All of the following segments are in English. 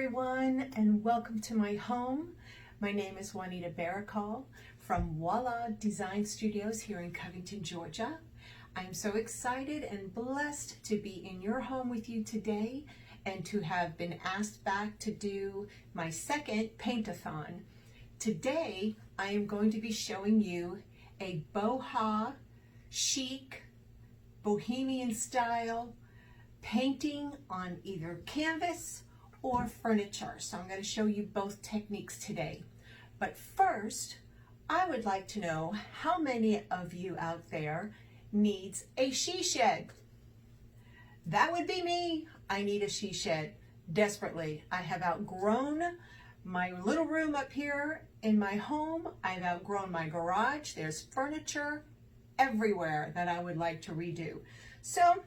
everyone, and welcome to my home. My name is Wahnita from Voila Design Studios here in Covington, Georgia. I'm so excited and blessed to be in your home with you today and to have been asked back to do my second paint-a-thon. Today, I am going to be showing you a boho, chic, bohemian style painting on either canvas or furniture. So I'm going to show you both techniques today. But first, I would like to know how many of you out there needs a she shed. That would be me. I need a she shed desperately. I have outgrown my little room up here in my home. I've outgrown my garage. There's furniture everywhere that I would like to redo. So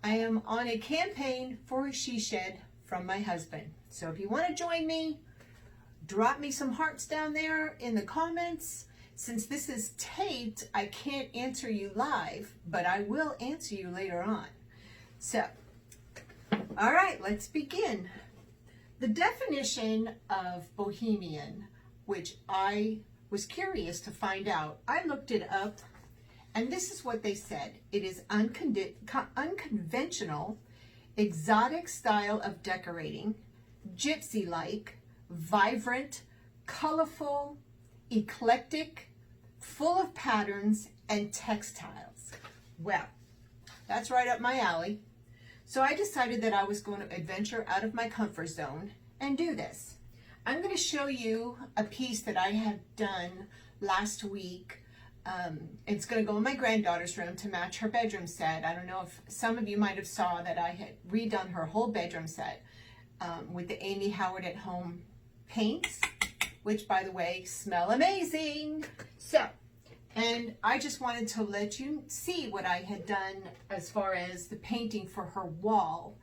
I am on a campaign for a she shed from my husband. So if you want to join me, drop me some hearts down there in the comments. Since this is taped, I can't answer you live, but I will answer you later on. So, all right, let's begin. The definition of bohemian, which I was curious to find out, I looked it up, and this is what they said. It is unconventional, exotic style of decorating, gypsy-like, vibrant, colorful, eclectic, full of patterns and textiles. Well, that's right up my alley. So I decided that I was going to adventure out of my comfort zone and do this. I'm going to show you a piece that I had done last week. It's going to go in my granddaughter's room to match her bedroom set. I don't know if some of you might have saw that I had redone her whole bedroom set with the Amy Howard at Home paints, which by the way smell amazing. So, and I just wanted to let you see what I had done as far as the painting for her wall.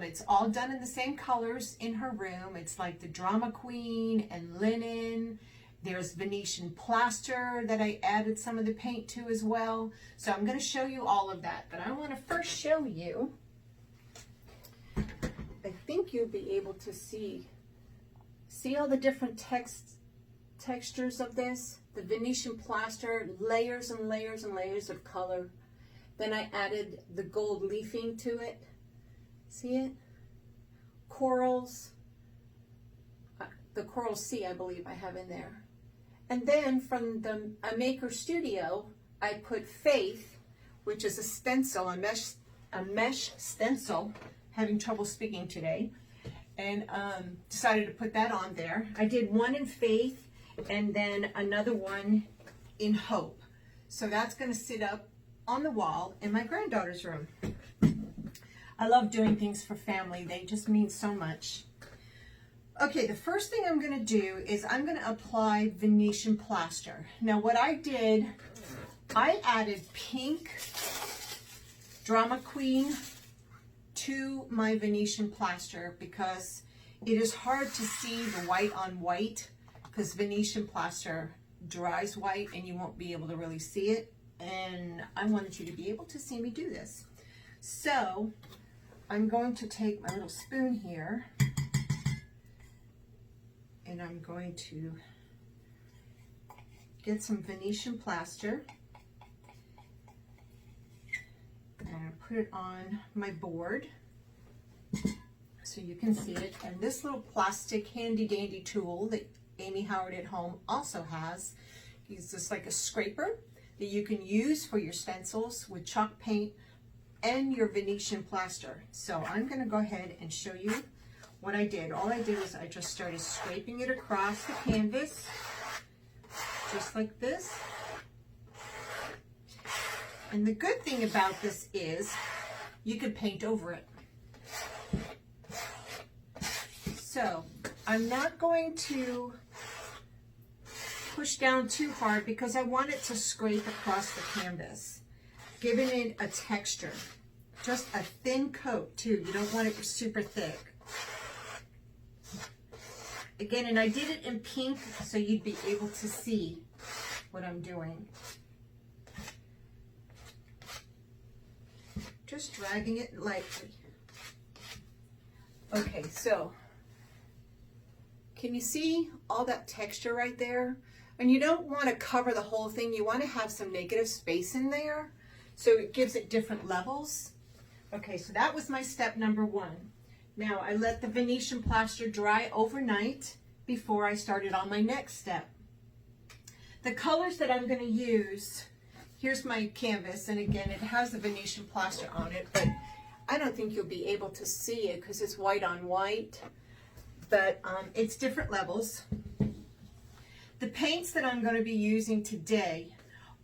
It's all done in the same colors in her room. It's like the drama queen and linen. There's Venetian plaster that I added some of the paint to as well. So I'm going to show you all of that. But I want to first show you, I think you'll be able to see all the different textures of this. The Venetian plaster, layers and layers and layers of color. Then I added the gold leafing to it. See it? Corals. The Coral Sea, I believe I have in there. And then from the Maker Studio, I put Faith, which is a stencil, a mesh stencil. Having trouble speaking today. And decided to put that on there. I did one in Faith and then another one in Hope. So that's going to sit up on the wall in my granddaughter's room. I love doing things for family. They just mean so much. Okay, the first thing I'm going to do is I'm going to apply Venetian plaster. Now what I did, I added pink Drama Queen to my Venetian plaster because it is hard to see the white on white because Venetian plaster dries white and you won't be able to really see it. And I wanted you to be able to see me do this. So I'm going to take my little spoon here and I'm going to get some Venetian plaster and put it on my board so you can see it. And this little plastic handy dandy tool that Amy Howard at Home also has is just like a scraper that you can use for your stencils with chalk paint and your Venetian plaster. So I'm going to go ahead and show you what I did. All I did was I just started scraping it across the canvas just like this. And the good thing about this is you can paint over it. So I'm not going to push down too hard because I want it to scrape across the canvas, giving it a texture. Just a thin coat too. You don't want it super thick. Again, and I did it in pink so you'd be able to see what I'm doing. Just dragging it lightly. Okay, so Can you see all that texture right there? And you don't want to cover the whole thing. You want to have some negative space in there so it gives it different levels. Okay, so that was my step number 1. Now I let the Venetian plaster dry overnight before I started on my next step. The colors that I'm going to use, here's my canvas, and again it has the Venetian plaster on it, but I don't think you'll be able to see it because it's white on white, but it's different levels. The paints that I'm going to be using today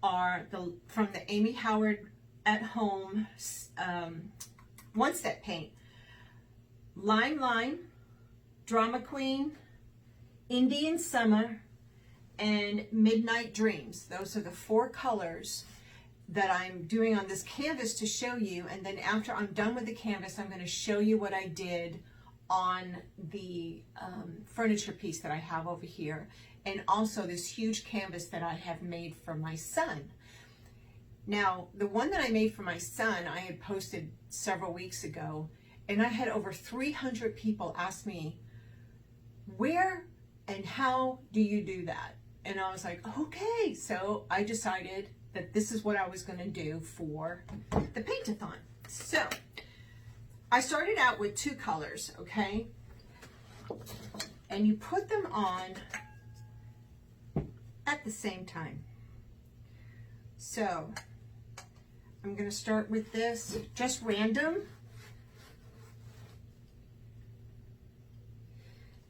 are from the Amy Howard at Home one-step paint. Lime, Drama Queen, Indian Summer, and Midnight Dreams. Those are the 4 colors that I'm doing on this canvas to show you, and then after I'm done with the canvas, I'm going to show you what I did on the furniture piece that I have over here, and also this huge canvas that I have made for my son. Now, the one that I made for my son, I had posted several weeks ago, and I had over 300 people ask me, where and how do you do that? And I was like, okay. So I decided that this is what I was going to do for the paint-a-thon. So I started out with 2 colors, okay? And you put them on at the same time. So I'm going to start with this, just random.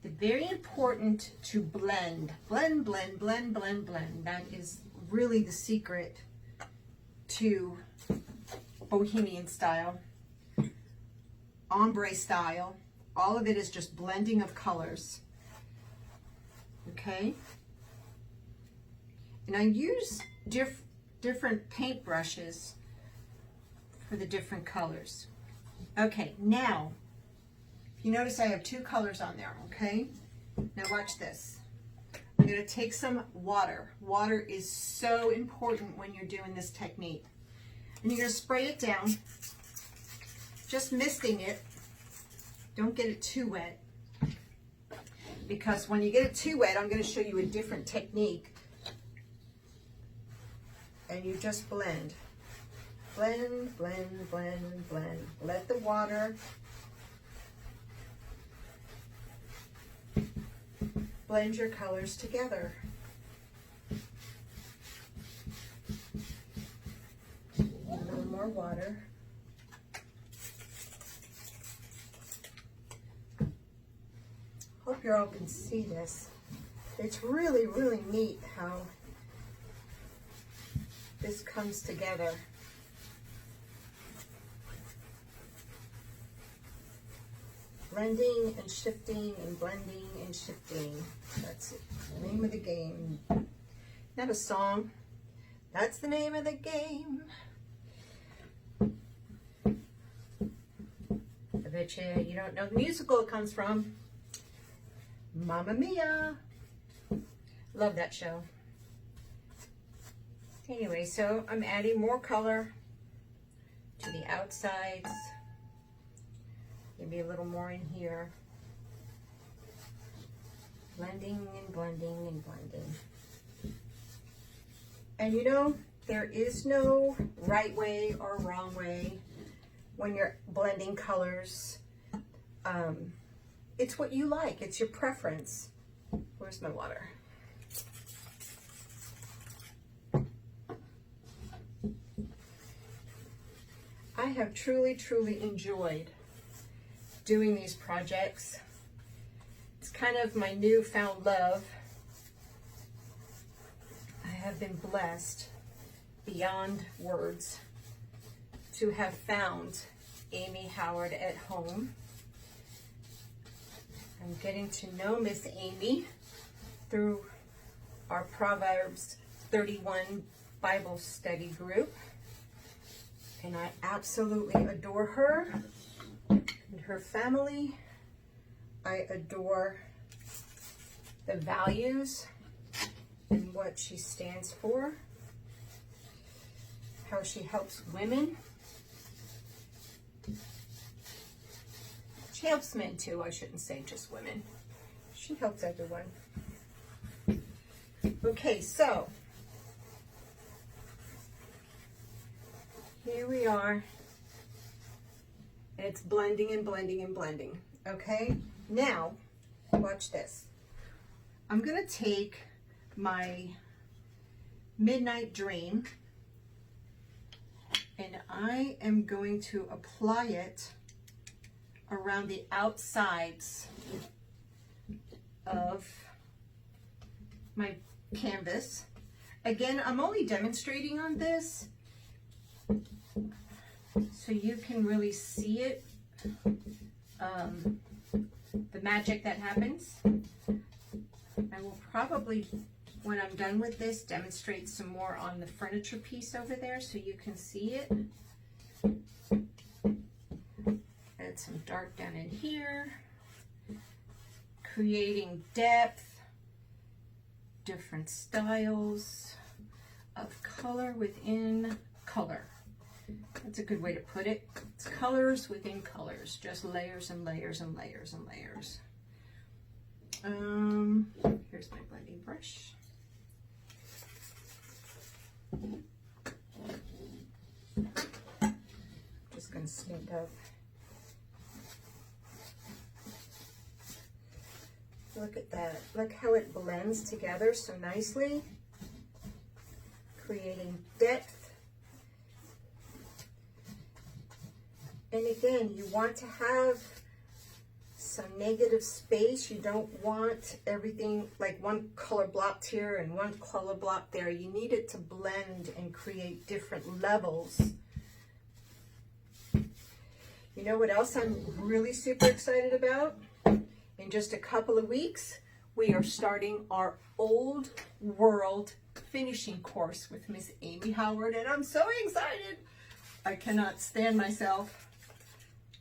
It's very important to blend. Blend. That is really the secret to bohemian style, ombre style. All of it is just blending of colors. Okay? And I use different paint brushes for the different colors. Okay, now, if you notice I have 2 colors on there, okay? Now watch this. I'm going to take some water. Water is so important when you're doing this technique. And you're going to spray it down, just misting it. Don't get it too wet, because when you get it too wet, I'm going to show you a different technique. And you just blend. Blend. Let the water blend your colors together. A little more water. Hope you all can see this. It's really, really neat how this comes together. Blending and shifting and blending and shifting. That's it. The name of the game. Not a song. That's the name of the game. I bet you don't know the musical it comes from. Mamma Mia. Love that show. Anyway, so I'm adding more color to the outsides. Maybe a little more in here. Blending and blending and blending. And you know, there is no right way or wrong way when you're blending colors. It's what you like. It's your preference. Where's my water? I have truly, truly enjoyed doing these projects. It's kind of my newfound love. I have been blessed beyond words to have found Amy Howard at Home. I'm getting to know Miss Amy through our Proverbs 31 Bible study group. And I absolutely adore her and her family. I adore the values and what she stands for, how she helps women. She helps men too, I shouldn't say just women. She She helps everyone. Okay, so here we are. It's blending and blending and blending. Okay, now watch this. I'm gonna take my Midnight Dream and I am going to apply it around the outsides of my canvas. Again, I'm only demonstrating on this so you can really see it, the magic that happens. I will probably, when I'm done with this, demonstrate some more on the furniture piece over there so you can see it. Add some dark down in here, creating depth, different styles of color within color. That's a good way to put it. It's colors within colors, just layers and layers and layers and layers. Here's my blending brush. Just going to smooth up. Look at that. Look how it blends together so nicely, creating depth. And again, you want to have some negative space. You don't want everything like one color blocked here and one color blocked there. You need it to blend and create different levels. You know what else I'm really super excited about? In just a couple of weeks, we are starting our Old World finishing course with Miss Amy Howard, and I'm so excited. I cannot stand myself.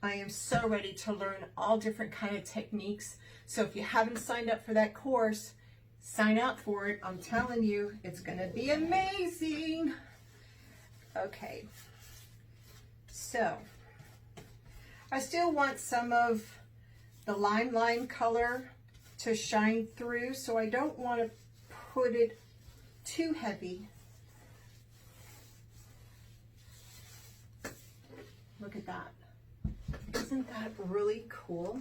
I am so ready to learn all different kind of techniques. So if you haven't signed up for that course, sign up for it. I'm telling you, it's going to be amazing. Okay. So I still want some of the lime color to shine through, so I don't want to put it too heavy. Look at that. Isn't that really cool?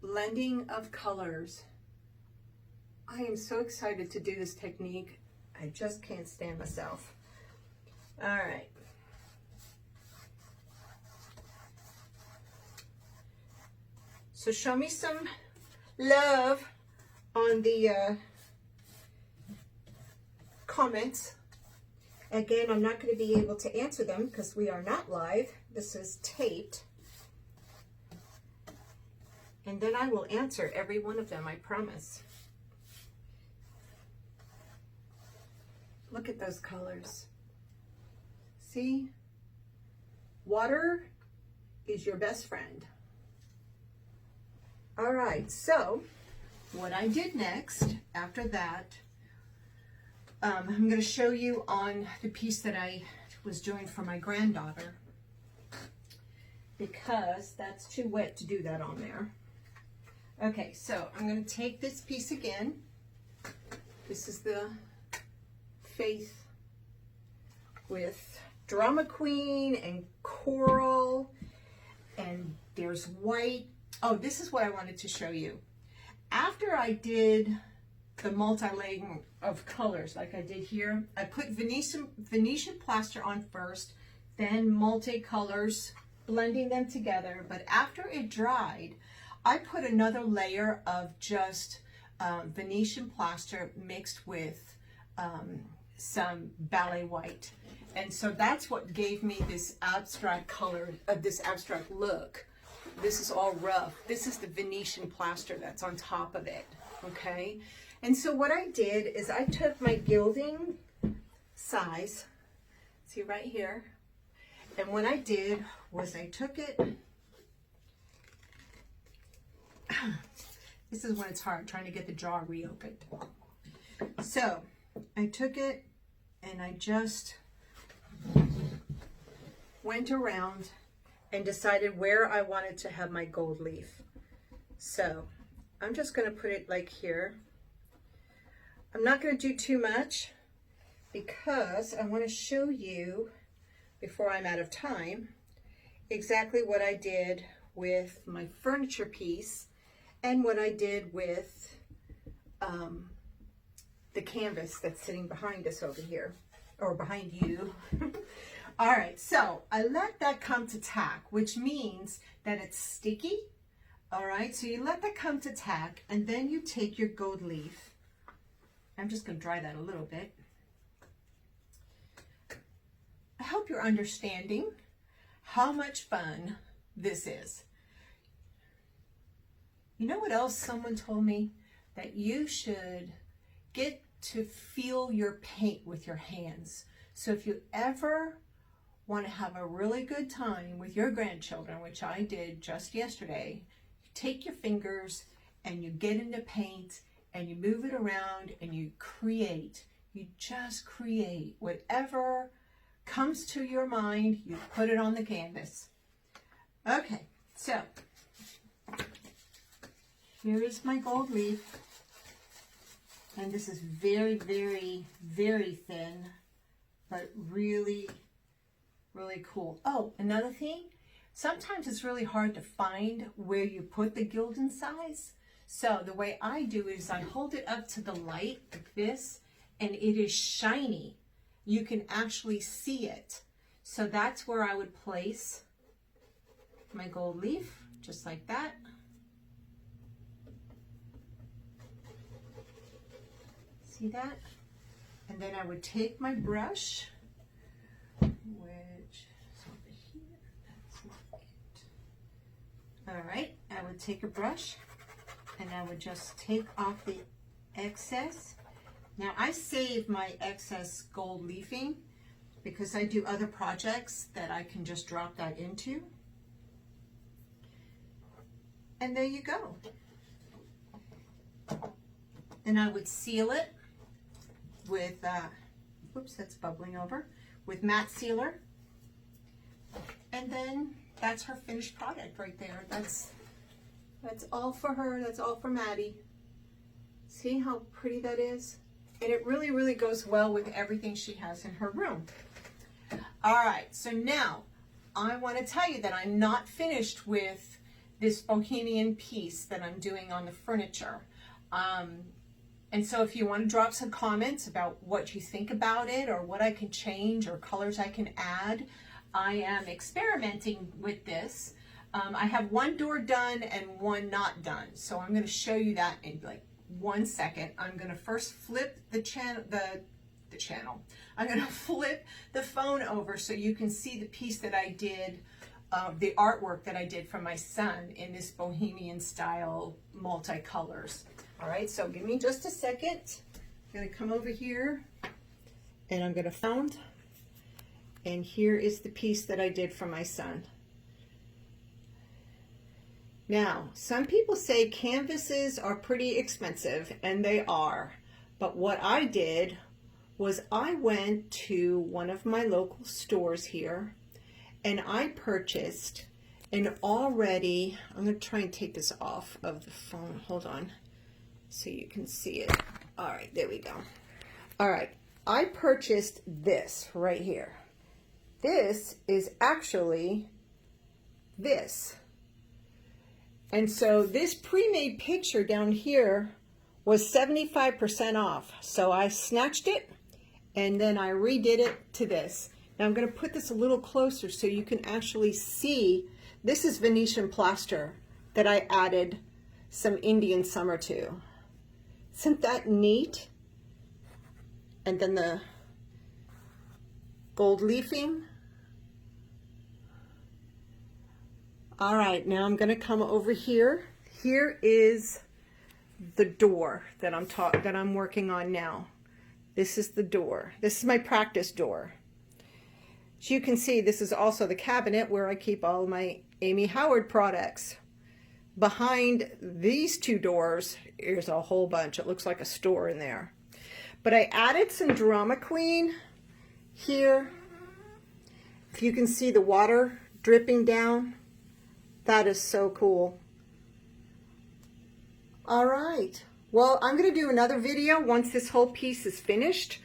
Blending of colors. I am so excited to do this technique. I just can't stand myself. All right. So show me some love on the comments. Again, I'm not going to be able to answer them because we are not live. This is taped. And then I will answer every one of them, I promise. Look at those colors. See? Water is your best friend. All right, so what I did next after that, I'm going to show you on the piece that I was doing for my granddaughter, because that's too wet to do that on there. Okay, so I'm going to take this piece again. This is the Faith with Drama Queen and Coral, and there's white. Oh, this is what I wanted to show you. After I did the multi-layering of colors like I did here, I put Venetian plaster on first, then multi-colors, blending them together. But after it dried, I put another layer of just Venetian plaster mixed with some ballet white. And so that's what gave me this abstract color, this abstract look. This is all rough. This is the Venetian plaster that's on top of it, okay? And so what I did is I took my gilding size, see right here, and what I did was I took it, this is when it's hard, trying to get the jar reopened. So I took it and I just went around and decided where I wanted to have my gold leaf. So I'm just going to put it like here. I'm not going to do too much because I want to show you, before I'm out of time, exactly what I did with my furniture piece and what I did with the canvas that's sitting behind us over here, or behind you. All right, so I let that come to tack, which means that it's sticky. All right, so you let that come to tack, and then you take your gold leaf. I'm just going to dry that a little bit. I hope you're understanding how much fun this is. You know what else someone told me? That you should get to feel your paint with your hands. So if you ever want to have a really good time with your grandchildren, which I did just yesterday, you take your fingers and you get into paint and you move it around and you create. You just create whatever comes to your mind, you put it on the canvas. Okay, so here is my gold leaf. And this is very, very, very thin, but really, really cool. Oh, another thing, sometimes it's really hard to find where you put the gilding size. So the way I do is I hold it up to the light like this, and it is shiny. You can actually see it. So that's where I would place my gold leaf, just like that. See that? And then I would take my brush, which is over here. That's not it. All right, I would take a brush and I would just take off the excess. Now I save my excess gold leafing because I do other projects that I can just drop that into. And there you go. And I would seal it with, oops, that's bubbling over, with matte sealer. And then that's her finished product right there. That's all for her. That's all for Maddie. See how pretty that is? And it really, really goes well with everything she has in her room. All right, so now I want to tell you that I'm not finished with this bohemian piece that I'm doing on the furniture. And so if you want to drop some comments about what you think about it or what I can change or colors I can add, I am experimenting with this. I have one door done and one not done. So I'm going to show you that in like 1 second. I'm going to first flip the channel. I'm going to flip the phone over so you can see the piece that I did, the artwork that I did for my son in this bohemian style multicolors. All right, so give me just a second. I'm going to come over here and I'm going to found, and here is the piece that I did for my son. Now, some people say canvases are pretty expensive, and they are. But what I did was I went to one of my local stores here, and I purchased an already, I'm going to try and take this off of the phone. Hold on, so you can see it. All right, there we go. All right, I purchased this right here. This is actually this. And so this pre-made picture down here was 75% off. So I snatched it and then I redid it to this. Now I'm going to put this a little closer so you can actually see. This is Venetian plaster that I added some Indian summer to. Isn't that neat? And then the gold leafing. All right, now I'm going to come over here. Here is the door that I'm working on now. This is the door. This is my practice door. As you can see, this is also the cabinet where I keep all my Amy Howard products. Behind these two doors is a whole bunch. It looks like a store in there. But I added some Drama Queen here. If you can see the water dripping down. That is so cool. All right. Well, I'm going to do another video once this whole piece is finished.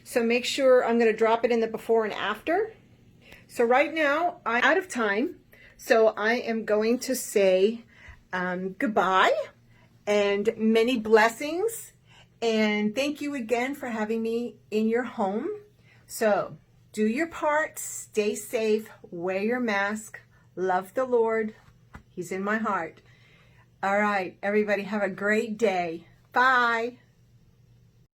So make sure I'm going to drop it in the before and after. So right now, I'm out of time. So I am going to say goodbye and many blessings. And thank you again for having me in your home. So do your part, stay safe, wear your mask, love the Lord. He's in my heart. All right, everybody have a great day. Bye.